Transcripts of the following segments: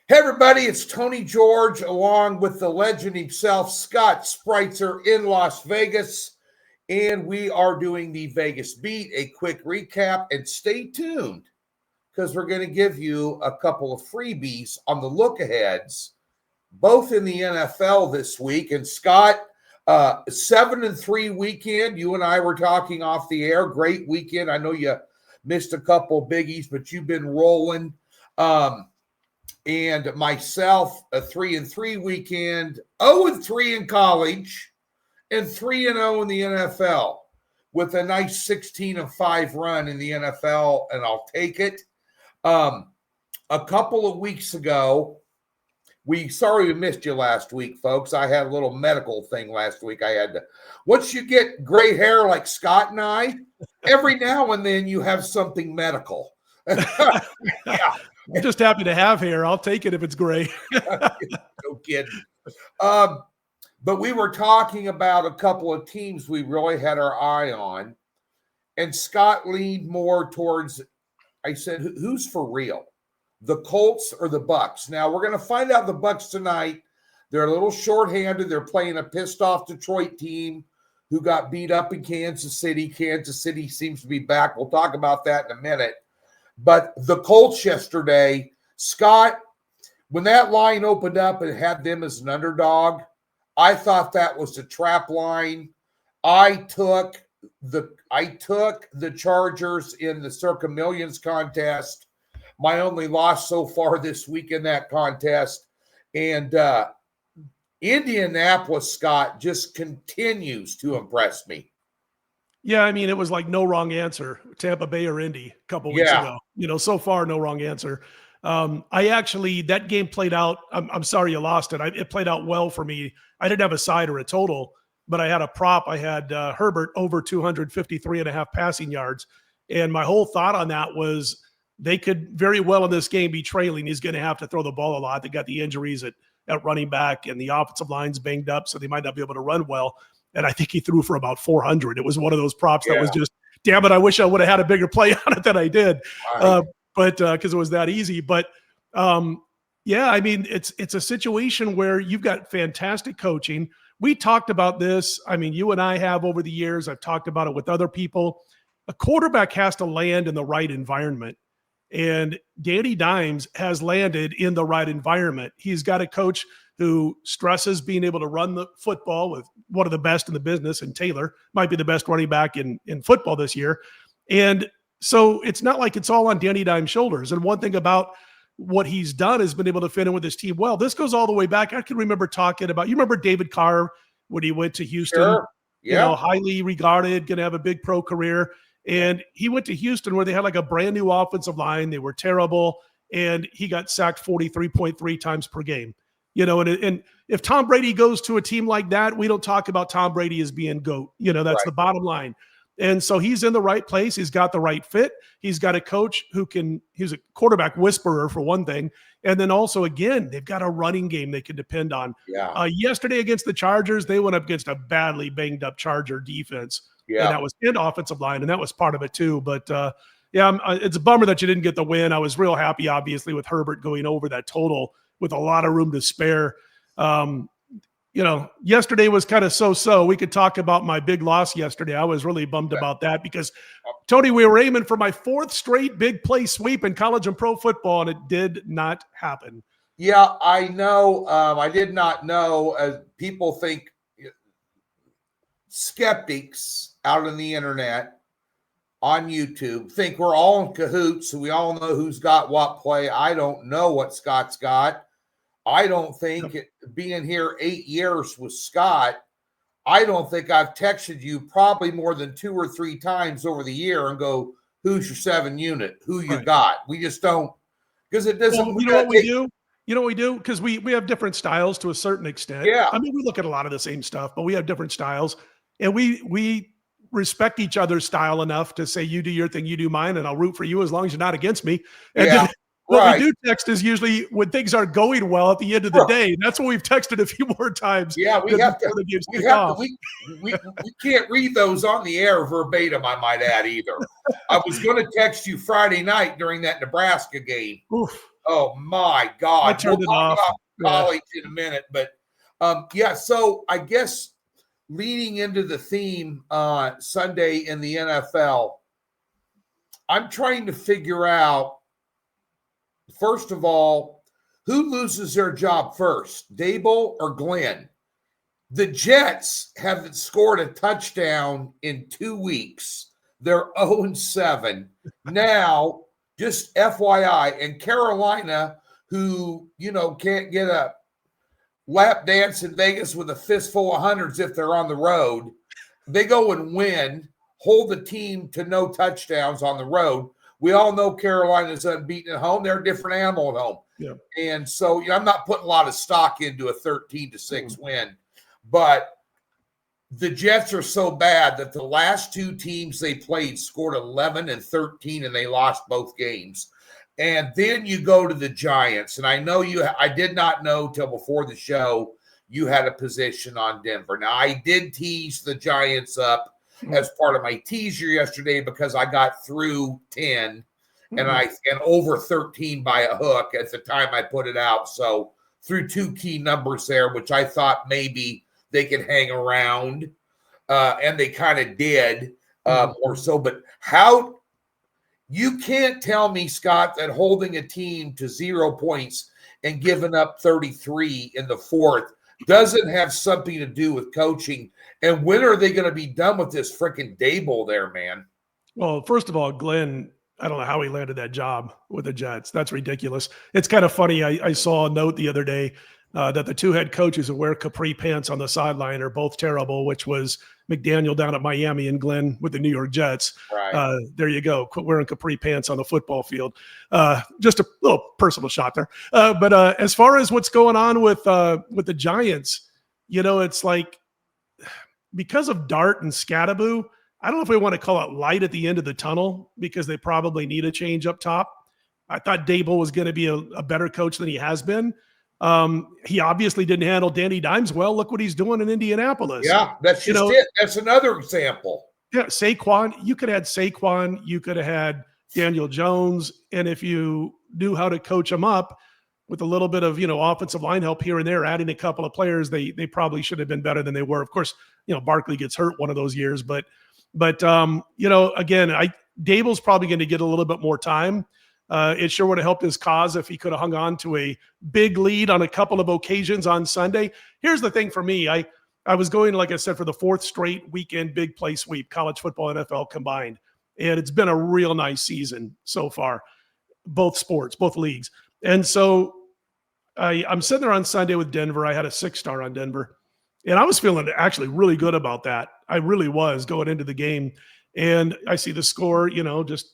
Hey, everybody, it's Tony George along with the legend himself, Scott Spreitzer in Las Vegas. And we are doing the Vegas Beat, a quick recap. And stay tuned because we're going to give you a couple of freebies on the look-aheads, both in the NFL this week. And Scott, 7-3 weekend. You and I were talking off the air. Great weekend. I know you missed a couple biggies, but you've been rolling. And myself, a 3-3 weekend, 0-3 in college, and 3-0 in the NFL with a nice 16-5 run in the NFL, and I'll take it. A couple of weeks ago, sorry we missed you last week, folks. I had a little medical thing last week. Once you get gray hair like Scott and I, every now and then you have something medical. Yeah. I'm just happy to have hair. I'll take it if it's gray. No kidding. But we were talking about a couple of teams we really had our eye on. And Scott leaned more towards, I said, who's for real? The Colts or the Bucs? Now, we're going to find out the Bucs tonight. They're a little shorthanded. They're playing a pissed-off Detroit team who got beat up in Kansas City. Kansas City seems to be back. We'll talk about that in a minute. But the Colts yesterday, Scott, when that line opened up and had them as an underdog, I thought that was a trap line. I took the Chargers in the Circa Millions contest. My only loss so far this week in that contest. And Indianapolis, Scott, just continues to impress me. Yeah, I mean, it was like no wrong answer, Tampa Bay or Indy a couple weeks ago. So far, no wrong answer. That game played out. I'm sorry you lost it. It played out well for me. I didn't have a side or a total, but I had a prop. I had Herbert over 253.5 passing yards. And my whole thought on that was they could very well in this game be trailing. He's going to have to throw the ball a lot. They got the injuries at running back, and the offensive line's banged up, so they might not be able to run well. And I think he threw for about 400. It was one of those props that was just, damn it, I wish I would have had a bigger play on it than I did. Right. But because it was that easy. But yeah, I mean, it's a situation where you've got fantastic coaching. We talked about this. I mean, you and I have over the years. I've talked about it with other people. A quarterback has to land in the right environment. And Danny Dimes has landed in the right environment. He's got a coach who stresses being able to run the football with one of the best in the business, and Taylor might be the best running back in football this year. And so it's not like it's all on Danny Dimes' shoulders. And one thing about what he's done has been able to fit in with his team well. This goes all the way back. I can remember talking about, you remember David Carr when he went to Houston? Sure. Yeah. Highly regarded, going to have a big pro career. And he went to Houston where they had like a brand new offensive line. They were terrible. And he got sacked 43.3 times per game. And if Tom Brady goes to a team like that, we don't talk about Tom Brady as being GOAT. That's right. The bottom line. And so he's in the right place. He's got the right fit. He's got a coach he's a quarterback whisperer for one thing. And then also, again, they've got a running game they can depend on. Yeah. Yesterday against the Chargers, they went up against a badly banged up Charger defense. Yeah. And that was in offensive line, and that was part of it too. But it's a bummer that you didn't get the win. I was real happy, obviously, with Herbert going over that total with a lot of room to spare. Yesterday was kind of so-so. We could talk about my big loss yesterday. I was really bummed about that because, Tony, we were aiming for my fourth straight big play sweep in college and pro football, and it did not happen. Yeah, I know. I did not know. People think skeptics out on the internet, on YouTube, think we're all in cahoots, so we all know who's got what play. I don't know what Scott's got. I don't think being here 8 years with Scott, I don't think I've texted you probably more than 2 or 3 times over the year and go, who's your 7 unit? Who you got? We just don't, because it doesn't. Well, you know what we do? You know what we do? Because we have different styles to a certain extent. Yeah. I mean, we look at a lot of the same stuff, but we have different styles. And we respect each other's style enough to say, you do your thing, you do mine, and I'll root for you as long as you're not against me. And then what we do text is usually when things aren't going well at the end of the day. That's what we've texted a few more times. Yeah, we can't read those on the air verbatim, I might add, either. I was going to text you Friday night during that Nebraska game. Oof. Oh my I God. We'll turned it talk off. about Yeah. college in a minute, but so I guess leading into the theme Sunday in the NFL, I'm trying to figure out, first of all, who loses their job first, Dable or Glenn? The Jets haven't scored a touchdown in 2 weeks. They're 0-7. Now, just FYI, and Carolina, who, can't get a lap dance in Vegas with a fistful of hundreds if they're on the road, they go and win, hold the team to no touchdowns on the road. We all know Carolina's unbeaten at home. They're a different animal at home. Yeah. And so, I'm not putting a lot of stock into a 13-6 win. But the Jets are so bad that the last two teams they played scored 11 and 13, and they lost both games. And then you go to the Giants. And I know I did not know till before the show you had a position on Denver. Now, I did tease the Giants up as part of my teaser yesterday because I got through 10 and over 13 by a hook at the time I put it out. So through two key numbers there, which I thought maybe they could hang around, and they kind of did or so. But how you can't tell me, Scott, that holding a team to 0 points and giving up 33 in the fourth doesn't have something to do with coaching. And when are they going to be done with this freaking Dable there, man? Well, first of all, Glenn, I don't know how he landed that job with the Jets. That's ridiculous. It's kind of funny. I saw a note the other day that the two head coaches who wear capri pants on the sideline are both terrible, which was McDaniel down at Miami and Glenn with the New York Jets. Right. There you go. Quit wearing capri pants on the football field. Just a little personal shot there. But as far as what's going on with the Giants, it's like because of Dart and Scattaboo, I don't know if we want to call it light at the end of the tunnel because they probably need a change up top. I thought Dable was going to be a better coach than he has been. He obviously didn't handle Danny Dimes well. Look what he's doing in Indianapolis. Yeah, that's just it. That's another example. Yeah, Saquon. You could have had Saquon. You could have had Daniel Jones. And if you knew how to coach them up with a little bit of, offensive line help here and there, adding a couple of players, they probably should have been better than they were. Of course, Barkley gets hurt one of those years, but again, Dable's probably going to get a little bit more time. It sure would have helped his cause if he could have hung on to a big lead on a couple of occasions on Sunday. Here's the thing for me. I was going, like I said, for the fourth straight weekend big play sweep, college football, NFL combined. And it's been a real nice season so far, both sports, both leagues. And so I'm sitting there on Sunday with Denver. I had a 6-star on Denver. And I was feeling actually really good about that. I really was going into the game. And I see the score, just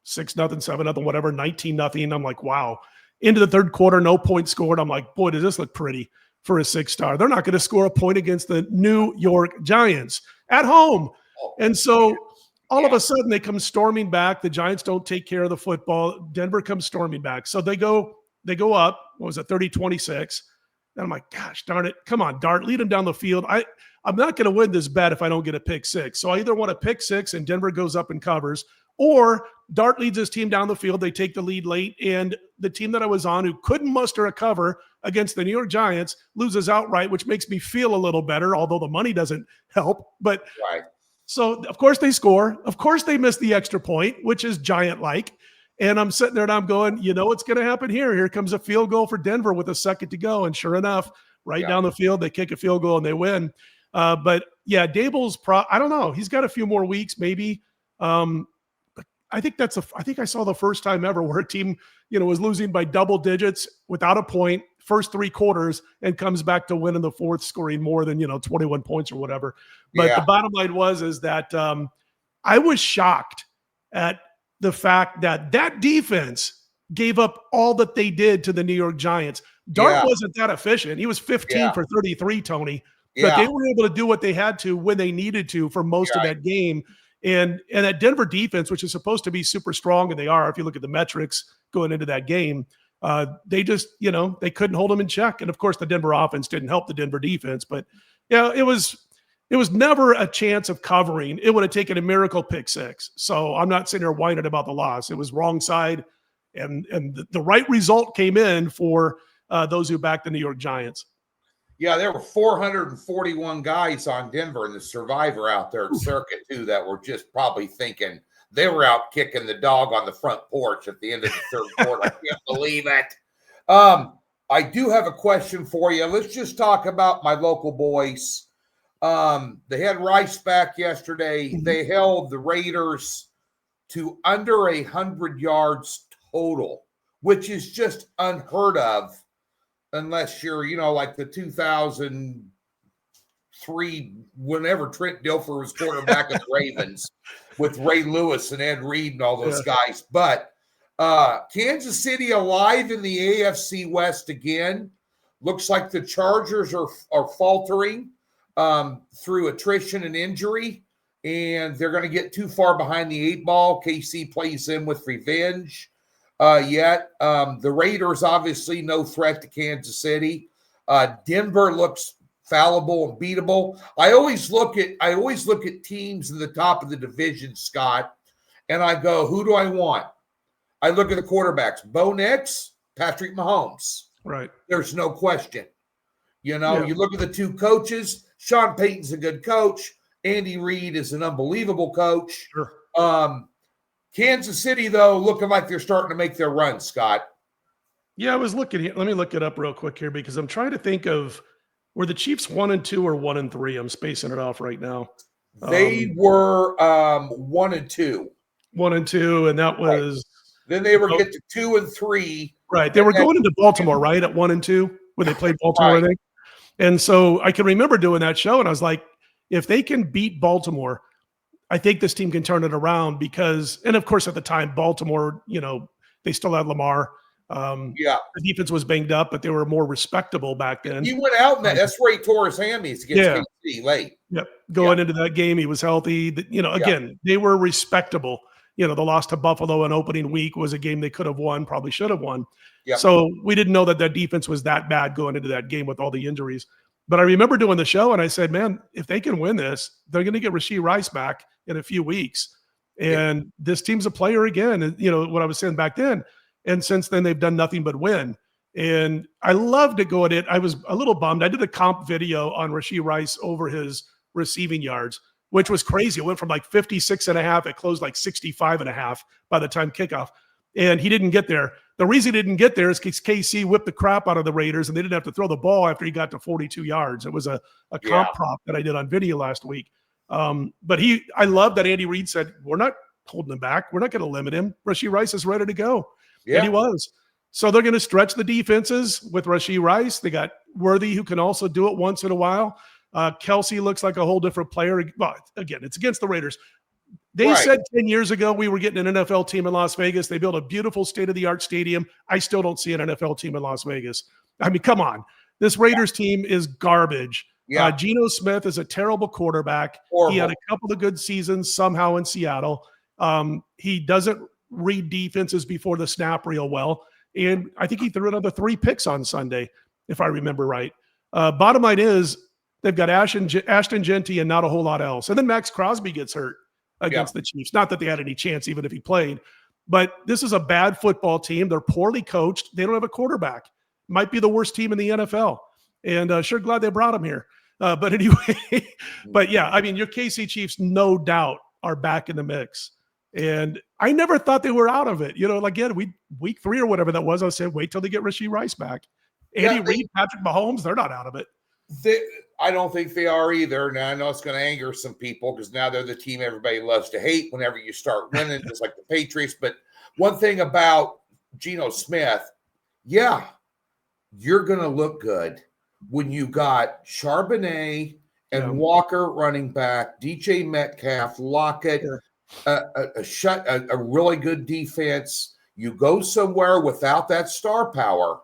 6-0, 7-0, whatever, 19-0. I'm like, wow. Into the third quarter, no points scored. I'm like, boy, does this look pretty for a 6-star. They're not going to score a point against the New York Giants at home. And so all of a sudden they come storming back. The Giants don't take care of the football. Denver comes storming back. So they go up, 30-26. And I'm like, gosh, darn it. Come on, Dart, lead them down the field. I'm not going to win this bet if I don't get a pick six. So I either want a pick six and Denver goes up and covers, or Dart leads his team down the field. They take the lead late, and the team that I was on who couldn't muster a cover against the New York Giants loses outright, which makes me feel a little better, although the money doesn't help. But right. So, of course, they score. Of course, they miss the extra point, which is Giant-like. And I'm sitting there and I'm going, what's going to happen here? Here comes a field goal for Denver with a second to go. And sure enough, down the field, they kick a field goal and they win. But yeah, Dable's I don't know. He's got a few more weeks, maybe. I think I saw the first time ever where a team, was losing by double digits without a point, first three quarters, and comes back to win in the fourth, scoring more than, 21 points or whatever. But the bottom line is that I was shocked at the fact that defense gave up all that they did to the New York Giants. Dart wasn't that efficient. He was 15 for 33, Tony. But they were able to do what they had to when they needed to for most of that game. And that Denver defense, which is supposed to be super strong, and they are, if you look at the metrics going into that game, they just, they couldn't hold them in check. And of course, the Denver offense didn't help the Denver defense. But it was never a chance of covering. It would have taken a miracle pick six. So I'm not sitting here whining about the loss. It was wrong side. And the right result came in for those who backed the New York Giants. Yeah, there were 441 guys on Denver in the Survivor out there at Circuit, too, that were just probably thinking they were out kicking the dog on the front porch at the end of the third quarter. I can't believe it. I do have a question for you. Let's just talk about my local boys. They had Rice back yesterday. They held the Raiders to under 100 yards total, which is just unheard of unless you're, like the 2003, whenever Trent Dilfer was quarterback of the Ravens with Ray Lewis and Ed Reed and all those guys. But Kansas City alive in the AFC West again. Looks like the Chargers are faltering through attrition and injury, and they're going to get too far behind the 8 ball. KC plays in with revenge yet. The Raiders, obviously, no threat to Kansas City. Denver looks fallible and beatable. I always look at teams in the top of the division, Scott, and I go, who do I want? I look at the quarterbacks. Bo Nix, Patrick Mahomes. Right. There's no question. You look at the two coaches. Sean Payton's a good coach. Andy Reid is an unbelievable coach. Sure. Kansas City, though, looking like they're starting to make their run, Scott. Yeah, I was looking here. Let me look it up real quick here because I'm trying to think of were the Chiefs 1-2 or 1-3. I'm spacing it off right now. They were 1-2. 1-2, and that was right. Then they were get to 2-3. Right. They were going into Baltimore, right, at 1-2, where they played Baltimore, right. I think. And so I can remember doing that show, and I was like, if they can beat Baltimore, I think this team can turn it around because, and of course, at the time, Baltimore, they still had Lamar. The defense was banged up, but they were more respectable back then. He went out in that. That's where he tore his hammies against KC late. Yep. Going into that game, he was healthy. Again, they were respectable. The loss to Buffalo in opening week was a game they could have won, probably should have won. Yep. So we didn't know that defense was that bad going into that game with all the injuries. But I remember doing the show, and I said, man, if they can win this, they're going to get Rashee Rice back in a few weeks. And this team's a player again. And, what I was saying back then. And since then, they've done nothing but win. And I loved to go at it. I was a little bummed. I did a comp video on Rashee Rice over his receiving yards, which was crazy. It went from like 56.5. It closed like 65.5 by the time kickoff. And he didn't get there. The reason he didn't get there is because KC whipped the crap out of the Raiders, and they didn't have to throw the ball after he got to 42 yards. It was a comp prop that I did on video last week. But I love that Andy Reid said, we're not holding him back. We're not going to limit him. Rashee Rice is ready to go. Yeah. And he was. So they're going to stretch the defenses with Rashee Rice. They got Worthy, who can also do it once in a while. Kelsey looks like a whole different player. Well, again, it's against the Raiders. They said 10 years ago we were getting an NFL team in Las Vegas. They built a beautiful state-of-the-art stadium. I still don't see an NFL team in Las Vegas. I mean, come on. This Raiders team is garbage. Yeah. Geno Smith is a terrible quarterback. Horrible. He had a couple of good seasons somehow in Seattle. He doesn't read defenses before the snap real well. And I think he threw another 3 picks on Sunday, if I remember right. Bottom line is they've got Ashton Genty and not a whole lot else. And then Max Crosby gets hurt against the Chiefs. Not that they had any chance, even if he played. But this is a bad football team. They're poorly coached. They don't have a quarterback. Might be the worst team in the NFL. And sure glad they brought him here. But anyway, but yeah, I mean, your KC Chiefs, no doubt, are back in the mix. And I never thought they were out of it. Again, week 3 or whatever that was, I said, wait till they get Rashee Rice back. Andy Reid, Patrick Mahomes, they're not out of it. I don't think they are either. Now, I know it's going to anger some people because now they're the team everybody loves to hate whenever you start winning, just like the Patriots. But one thing about Geno Smith, you're going to look good when you got Charbonnet and Walker running back, DJ Metcalf, Lockett, a really good defense. You go somewhere without that star power,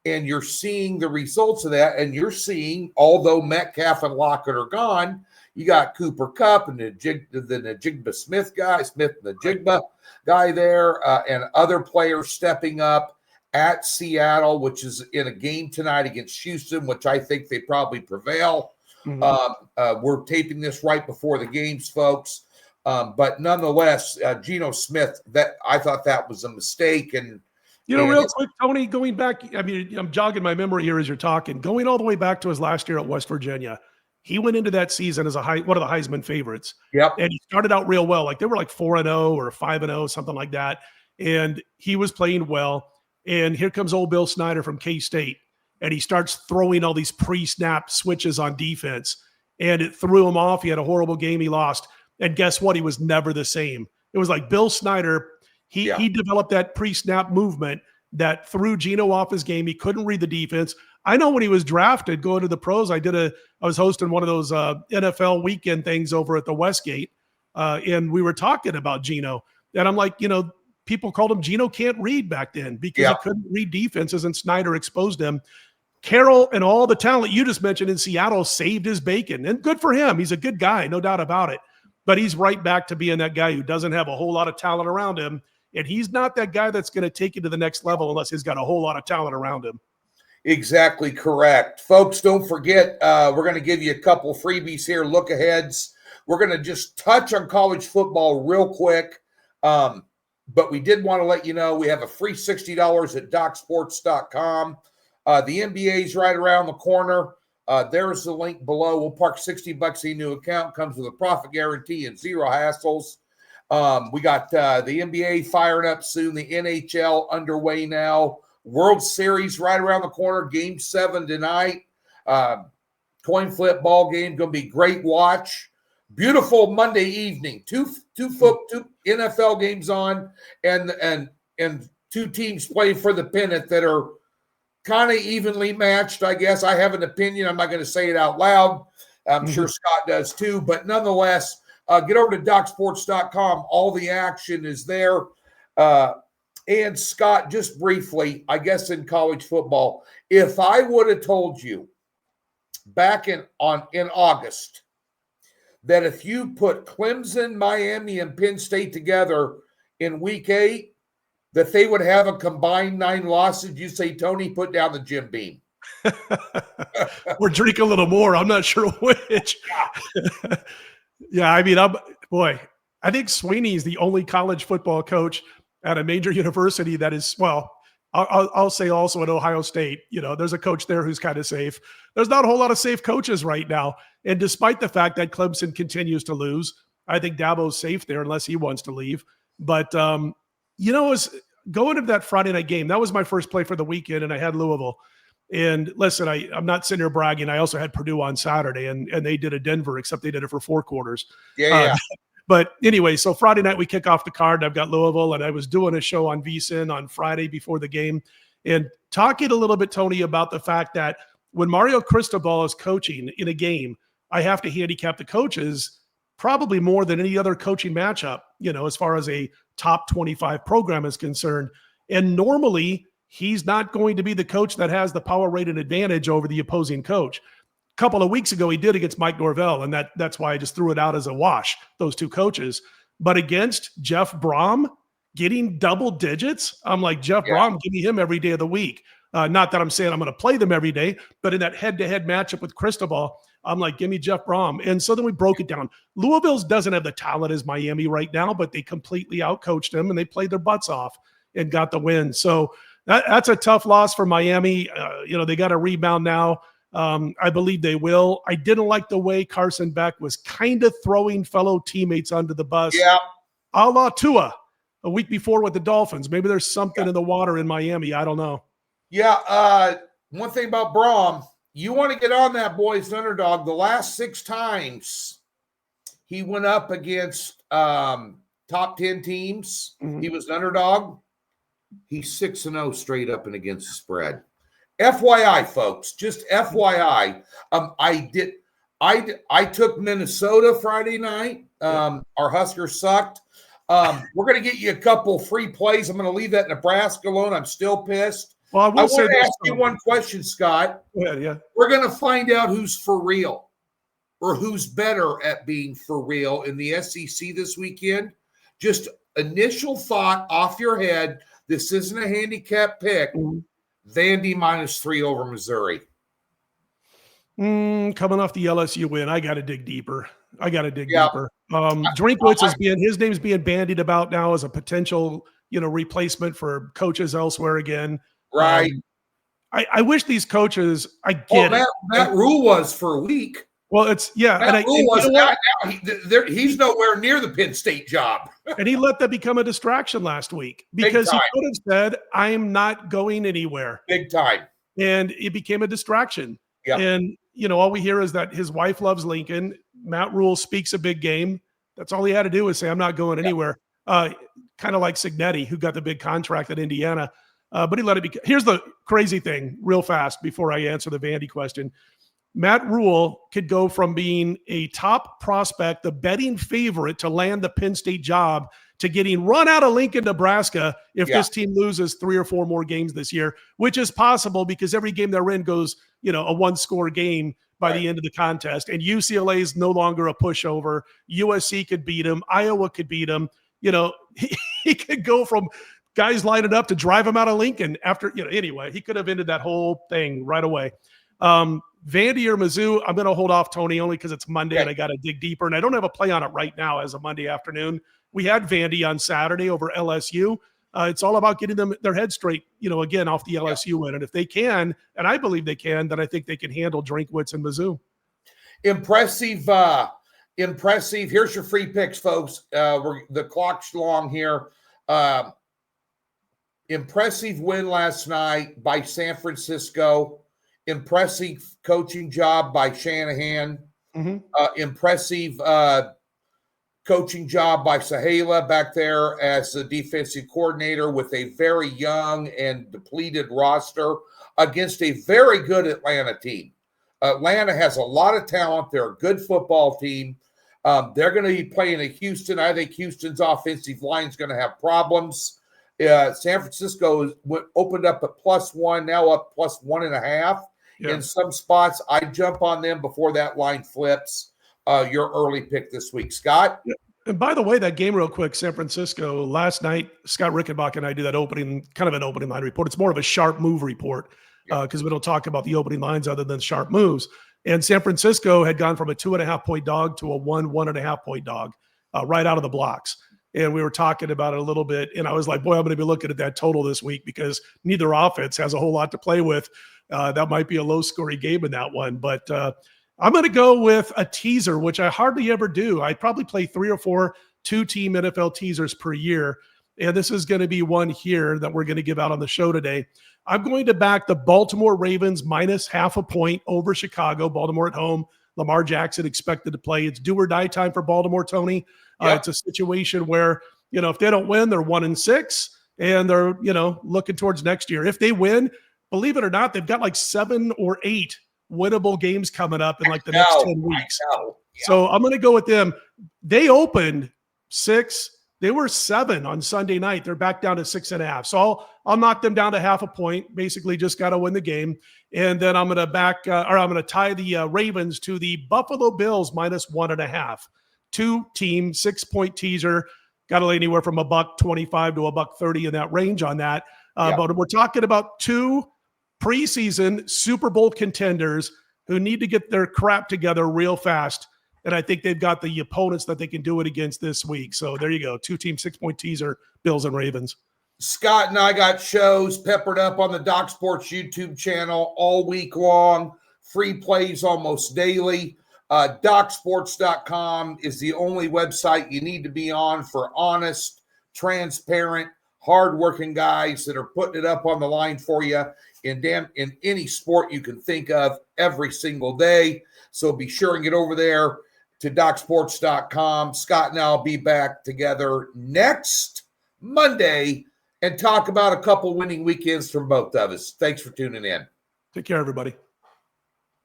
and you're seeing the results of that. And you're seeing, although Metcalf and Lockett are gone, you got Cooper Kupp and the Najigba Smith and the Jigba guy there, and other players stepping up at Seattle, which is in a game tonight against Houston, which I think they probably prevail. Mm-hmm. We're taping this right before the games, folks. But nonetheless, Geno Smith, that I thought that was a mistake, and And Real quick, Tony, going back, I mean, I'm jogging my memory here as you're talking, going all the way back to his last year at West Virginia. He went into that season as one of the Heisman favorites. yep. And he started out real well. Like they were like 4-0 or 5-0, something like that. And he was playing well. And here comes old Bill Snyder from K-State. And he starts throwing all these pre-snap switches on defense. And it threw him off. He had a horrible game. He lost. And guess what? He was never the same. It was like Bill Snyder. He developed that pre-snap movement that threw Geno off his game. He couldn't read the defense. I know when he was drafted going to the pros, I was hosting one of those NFL weekend things over at the Westgate, and we were talking about Geno. And I'm like, people called him Geno can't read back then because he couldn't read defenses, and Snyder exposed him. Carroll and all the talent you just mentioned in Seattle saved his bacon, and good for him. He's a good guy, no doubt about it. But he's right back to being that guy who doesn't have a whole lot of talent around him. And he's not that guy that's going to take you to the next level unless he's got a whole lot of talent around him. Exactly correct. Folks, don't forget, we're going to give you a couple freebies here, look-aheads. We're going to just touch on college football real quick. But we did want to let you know we have a free $60 at DocSports.com. The NBA's right around the corner. There's the link below. We'll park $60 in your new account. Comes with a profit guarantee and zero hassles. We got the NBA firing up soon. The NHL underway now. World Series right around the corner. Game 7 tonight. Coin flip ball game. Going to be great watch. Beautiful Monday evening. Two NFL games on, and two teams playing for the pennant that are kind of evenly matched, I guess. I have an opinion. I'm not going to say it out loud. I'm sure Scott does too. But nonetheless, get over to DocSports.com. All the action is there. And Scott, just briefly, I guess in college football, if I would have told you back in August that if you put Clemson, Miami, and Penn State together in week 8, that they would have a combined 9 losses, you say, Tony, put down the Jim Beam. Or drink a little more. I'm not sure which. Yeah, I mean, I think Sweeney is the only college football coach at a major university that is, well, I'll say also at Ohio State. There's a coach there who's kind of safe. There's not a whole lot of safe coaches right now. And despite the fact that Clemson continues to lose, I think Dabo's safe there unless he wants to leave. But, as going to that Friday night game, that was my first play for the weekend, and I had Louisville. And listen, I'm not sitting here bragging. I also had Purdue on Saturday, and they did a Denver, except they did it for 4 quarters. Yeah. But anyway, so Friday night we kick off the card. I've got Louisville, and I was doing a show on VSiN on Friday before the game and talking a little bit, Tony, about the fact that when Mario Cristobal is coaching in a game, I have to handicap the coaches probably more than any other coaching matchup, as far as a top 25 program is concerned. And normally he's not going to be the coach that has the power rated advantage over the opposing coach. Couple of weeks ago, he did against Mike Norvell, and that's why I just threw it out as a wash, those two coaches. But against Jeff Brom, getting double digits, I'm like, Jeff Brom, give me him every day of the week. Not that I'm saying I'm going to play them every day, but in that head-to-head matchup with Cristobal, I'm like, give me Jeff Brom. And so then we broke it down. Louisville's doesn't have the talent as Miami right now, but they completely outcoached them, and they played their butts off and got the win. So that's a tough loss for Miami. They got to rebound now. I believe they will. I didn't like the way Carson Beck was kind of throwing fellow teammates under the bus. Yeah. A la Tua a week before with the Dolphins. Maybe there's something in the water in Miami. I don't know. Yeah. One thing about Brom, you want to get on that boy as an underdog. The last 6 times he went up against top 10 teams, he was an underdog. He's 6-0 straight up and against the spread. FYI, folks, just FYI. I took Minnesota Friday night. Our Huskers sucked. We're going to get you a couple free plays. I'm going to leave that Nebraska alone. I'm still pissed. Well, I want to ask you one question, Scott. Yeah. We're going to find out who's for real or who's better at being for real in the SEC this weekend. Just initial thought off your head. This isn't a handicap pick. Vandy -3 over Missouri. Coming off the LSU win, I got to dig deeper. Drinkwitz his name's being bandied about now as a potential replacement for coaches elsewhere again. Right. I wish these coaches, I get it. Matt Rule was for a week. Well, Matt Rule was now he's nowhere near the Penn State job. And he let that become a distraction last week because he could have said, I'm not going anywhere. Big time. And it became a distraction. Yep. And, all we hear is that his wife loves Lincoln. Matt Rule speaks a big game. That's all he had to do was say, I'm not going anywhere. Kind of like Signetti, who got the big contract at Indiana. But he let it be. Here's the crazy thing real fast before I answer the Vandy question. Matt Rule could go from being a top prospect, the betting favorite to land the Penn State job, to getting run out of Lincoln, Nebraska if this team loses 3 or 4 more games this year, which is possible because every game they're in goes, a one-score game by the end of the contest. And UCLA is no longer a pushover. USC could beat him. Iowa could beat him. He could go from guys lining up to drive him out of Lincoln after, anyway, he could have ended that whole thing right away. Vandy or Mizzou, I'm going to hold off, Tony, only because it's Monday and I got to dig deeper. And I don't have a play on it right now as a Monday afternoon. We had Vandy on Saturday over LSU. It's all about getting them their head straight, again, off the LSU win. And if they can, and I believe they can, then I think they can handle Drinkwitz and Mizzou. Impressive. Here's your free picks, folks. The clock's long here. Impressive win last night by San Francisco. Impressive coaching job by Shanahan. Impressive coaching job by Sahela back there as the defensive coordinator with a very young and depleted roster against a very good Atlanta team. Atlanta has a lot of talent. They're a good football team. They're going to be playing at Houston. I think Houston's offensive line is going to have problems. San Francisco opened up at +1, now up +1.5. In some spots, I jump on them before that line flips. Your early pick this week, Scott. And by the way, that game real quick, San Francisco, last night, Scott Rickenbach and I do that opening line report. It's more of a sharp move report because we don't talk about the opening lines other than sharp moves. And San Francisco had gone from a 2.5-point dog to a 1.5-point dog right out of the blocks. And we were talking about it a little bit. And I was like, boy, I'm going to be looking at that total this week because neither offense has a whole lot to play with. That might be a low-scoring game in that one. But I'm going to go with a teaser, which I hardly ever do. I probably play 3 or 4 2-team NFL teasers per year. And this is going to be one here that we're going to give out on the show today. I'm going to back the Baltimore Ravens -0.5 point over Chicago. Baltimore at home. Lamar Jackson expected to play. It's do or die time for Baltimore, Tony. It's a situation where, if they don't win, they're 1-6 and they're, looking towards next year. If they win, believe it or not, they've got like 7 or 8 winnable games coming up in like the next 10 weeks. So I'm going to go with them. They opened 6. They were 7 on Sunday night. They're back down to 6.5. So I'll knock them down to 0.5 point. Basically, just got to win the game. And then I'm going to tie the Ravens to the Buffalo Bills -1.5. 2-team 6-point teaser. Got to lay anywhere from $1.25 to $1.30 in that range on that. But we're talking about 2 preseason Super Bowl contenders who need to get their crap together real fast. And I think they've got the opponents that they can do it against this week. So there you go. 2-team 6-point teaser, Bills and Ravens. Scott and I got shows peppered up on the Doc Sports YouTube channel all week long. Free plays almost daily. DocSports.com is the only website you need to be on for honest, transparent, hardworking guys that are putting it up on the line for you in any sport you can think of every single day. So be sure and get over there to DocSports.com. Scott and I will be back together next Monday and talk about a couple winning weekends from both of us. Thanks for tuning in. Take care, everybody.